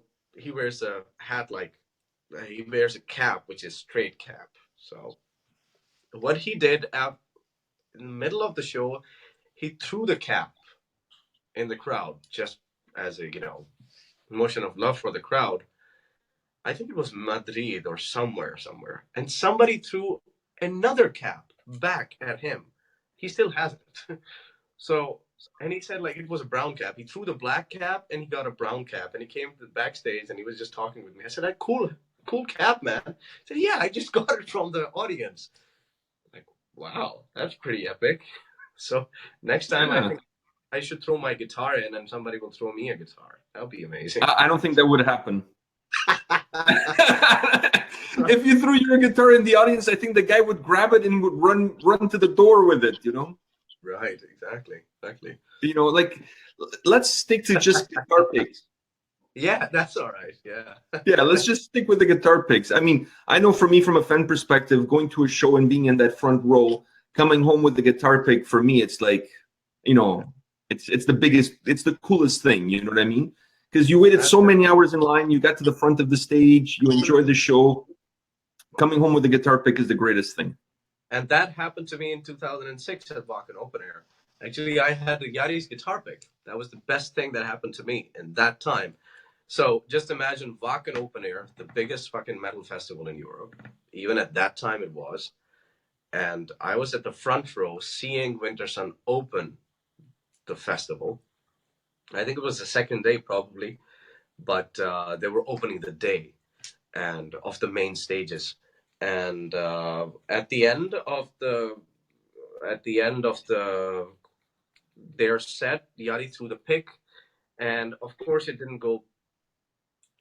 hat like, he wears a cap, which is straight cap. So what he did in the middle of the show, he threw the cap in the crowd just as a, motion of love for the crowd. I think it was Madrid or somewhere. And somebody threw another cap back at him. He still has it. So, and he said like it was a brown cap. He threw the black cap and he got a brown cap. And he came to the backstage and he was just talking with me. I said, cool cap, man. He said, yeah, I just got it from the audience. Like, wow, that's pretty epic. So next time I think I should throw my guitar in and somebody will throw me a guitar. That would be amazing. I don't think that would happen. If you threw your guitar in the audience, I think the guy would grab it and would run to the door with it, Right, exactly. Like, let's stick to just guitar picks. Yeah, that's all right. Yeah, let's just stick with the guitar picks. I mean, I know for me, from a fan perspective, going to a show and being in that front row, coming home with the guitar pick, for me, it's like, it's the biggest, it's the coolest thing, you know what I mean? Because you waited so many hours in line, you got to the front of the stage, you enjoyed the show. Coming home with the guitar pick is the greatest thing. And that happened to me in 2006 at Wacken Open Air. Actually, I had Yari's guitar pick. That was the best thing that happened to me in that time. So just imagine Wacken Open Air, the biggest fucking metal festival in Europe. Even at that time it was. And I was at the front row seeing Wintersun open the festival. I think it was the second day probably, but they were opening the day and of the main stages. And at the end of their set, Yari threw the pick, and of course it didn't go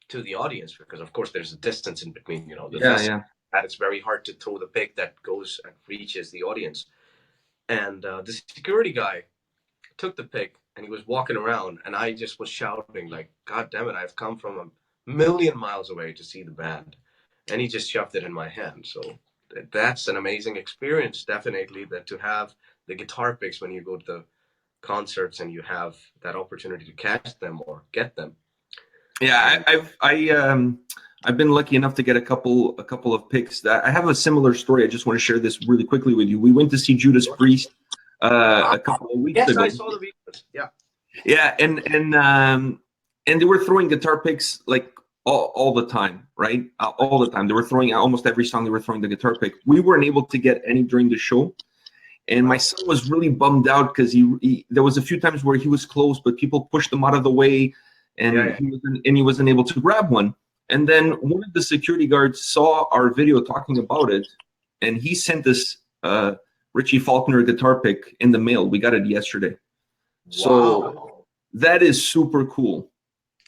to the audience because of course there's a distance in between, and it's very hard to throw the pick that goes and reaches the audience. And the security guy took the pick and he was walking around, and I just was shouting like, God damn it, I've come from a million miles away to see the band. And he just shoved it in my hand. So that's an amazing experience, definitely, that to have the guitar picks when you go to the concerts and you have that opportunity to catch them or get them. Yeah, I've been lucky enough to get a couple of picks. I have a similar story. I just want to share this really quickly with you. We went to see Judas Priest a couple of weeks ago. Yes, I saw the videos. Yeah. Yeah, and they were throwing guitar picks like all the time, right? All the time. They were throwing almost every song. They were throwing the guitar pick. We weren't able to get any during the show, and my son was really bummed out because he there was a few times where he was close, but people pushed him out of the way, and he wasn't able to grab one. And then one of the security guards saw our video talking about it, and he sent us Richie Faulkner guitar pick in the mail. We got it yesterday. So That is super cool.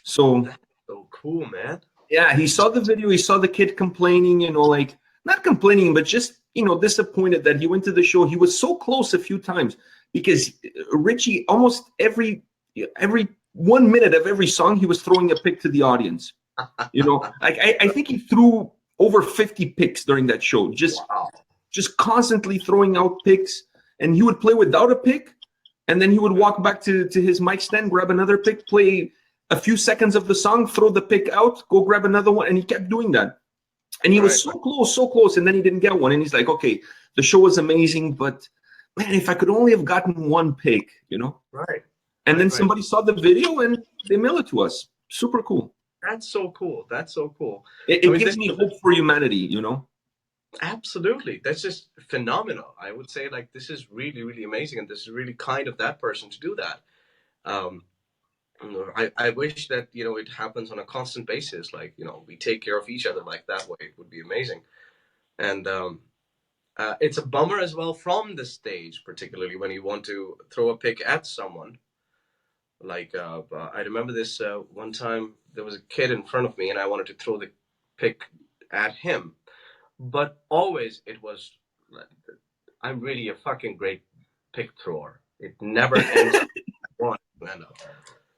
So That's so cool, man. yeah, he saw the video. He saw the kid complaining, like not complaining, but just disappointed that he went to the show. He was so close a few times because Richie almost every 1 minute of every song he was throwing a pick to the audience. I think he threw over 50 picks during that show. Just constantly throwing out picks, and he would play without a pick, and then he would walk back to his mic stand, grab another pick, play a few seconds of the song, throw the pick out, go grab another one, and he kept doing that. And he was so close, and then he didn't get one. And he's like, okay, the show was amazing, but man, if I could only have gotten one pick, Right. And then somebody saw the video and they mail it to us. Super cool. That's so cool. That's so cool. It gives me hope for humanity, Absolutely. That's just phenomenal. I would say, like, this is really, really amazing. And this is really kind of that person to do that. I wish that, it happens on a constant basis. Like, we take care of each other like that way. It would be amazing. And it's a bummer as well from the stage, particularly when you want to throw a pick at someone. Like, I remember this one time there was a kid in front of me and I wanted to throw the pick at him. But always it was, I'm really a fucking great pick thrower. It never ends up one.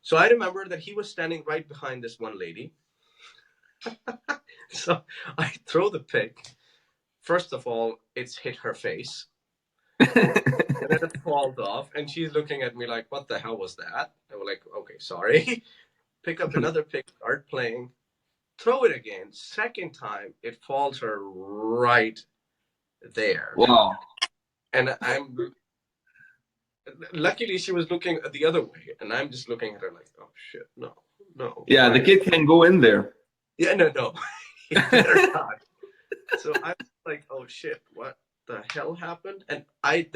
So I remember that he was standing right behind this one lady. So I throw the pick. First of all, it's hit her face. And then it falls off. And she's looking at me like, what the hell was that? And we're like, okay, sorry. Pick up another pick, start playing. Throw it again. Second time, it falls her right there. Wow. And luckily she was looking the other way, and I'm just looking at her like, oh shit, no. Yeah, the kid can go in there. Yeah, no. He better not. So I was like, oh shit, what the hell happened? And I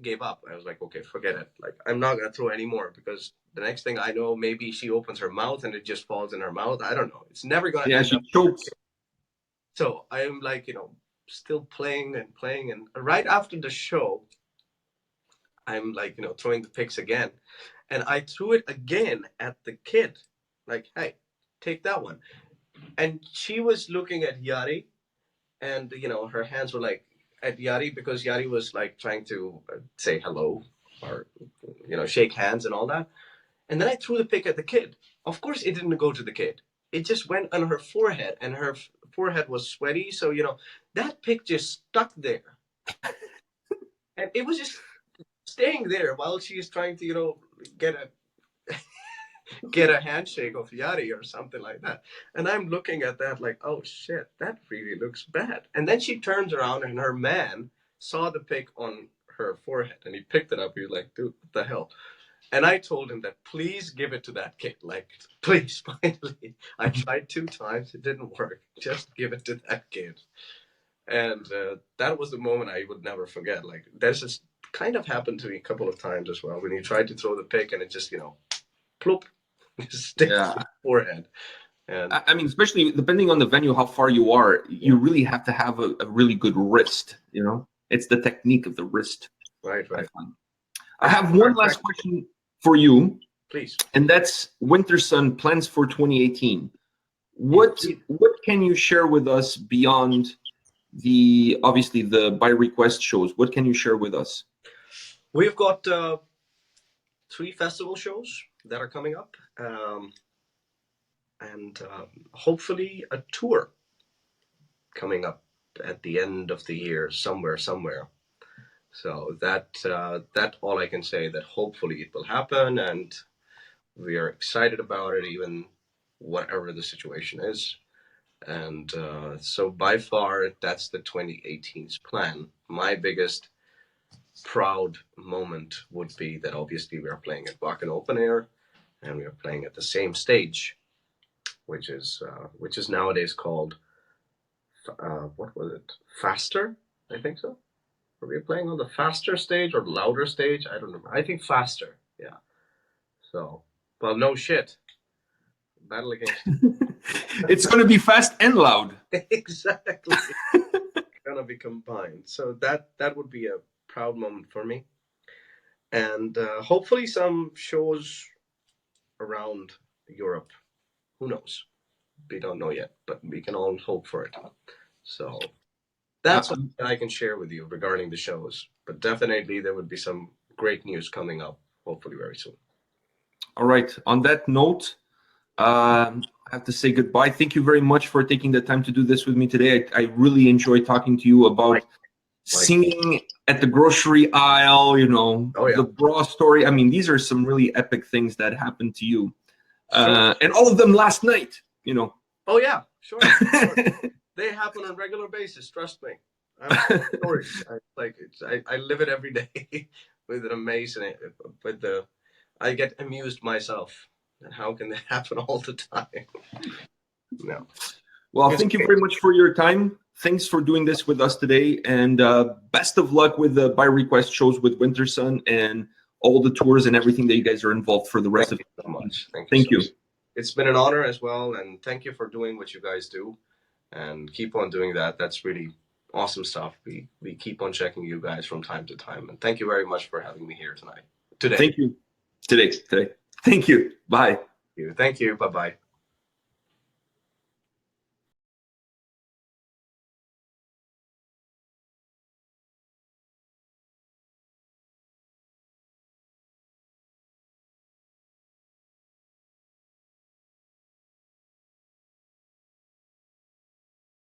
gave up. I was like, okay, forget it. Like, I'm not gonna throw anymore, because the next thing I know, maybe she opens her mouth and it just falls in her mouth. I don't know. It's never gonna end she up. chokes. So I'm like, still playing, and right after the show, I'm like, throwing the picks again. And I threw it again at the kid. Like, hey, take that one. And she was looking at Yari, and, her hands were like at Yari, because Yari was like trying to say hello or, shake hands and all that. And then I threw the pick at the kid. Of course, it didn't go to the kid. It just went on her forehead, and her forehead was sweaty. So, that pick just stuck there. And it was just staying there while she is trying to, get a handshake of Yari or something like that. And I'm looking at that like, oh shit, that really looks bad. And then she turns around and her man saw the pick on her forehead and he picked it up. He was like, dude, what the hell? And I told him that, please give it to that kid. Like, please, finally. I tried 2 times. It didn't work. Just give it to that kid. And that was the moment I would never forget. Like, that's just kind of happened to me a couple of times as well. When you tried to throw the pick and it just, plop, stick to the forehead. And I mean, especially depending on the venue, how far you are, you really have to have a really good wrist. It's the technique of the wrist. Right. I have one last question for you, please. And that's Wintersun plans for 2018. What can you share with us beyond obviously the by request shows? What can you share with us? We've got 3 festival shows that are coming up, and hopefully a tour coming up at the end of the year somewhere. So that all I can say, that hopefully it will happen, and we are excited about it, even whatever the situation is. And so by far, that's the 2018's plan. My biggest proud moment would be that obviously we are playing at Wacken Open Air, and we are playing at the same stage, which is nowadays called what was it? Faster, I think so. Are we playing on the faster stage or louder stage? I don't know. I think faster. Yeah. So, well, no shit. Battle against. It's going to be fast and loud. Exactly. It's going to be combined. So that would be a proud moment for me. And hopefully some shows around Europe. Who knows? We don't know yet, but we can all hope for it. So that's what I can share with you regarding the shows. But definitely there would be some great news coming up, hopefully very soon. All right. On that note, I have to say goodbye. Thank you very much for taking the time to do this with me today. I really enjoyed talking to you about singing at the grocery aisle, the bra story. I mean, these are some really epic things that happened to you. And all of them last night, Oh, yeah, sure. They happen on a regular basis, trust me. Stories. I live it every day with an amazing, I get amused myself. And how can that happen all the time? No. Well, thank you very much for your time. Thanks for doing this with us today. And best of luck with the by request shows with Wintersun and all the tours and everything that you guys are involved for the rest of the so much. Thank you. It's been an honor as well. And thank you for doing what you guys do. And keep on doing that. That's really awesome stuff. We keep on checking you guys from time to time. And thank you very much for having me here today. Thank you. Today. Thank you. Bye. Thank you. Bye-bye.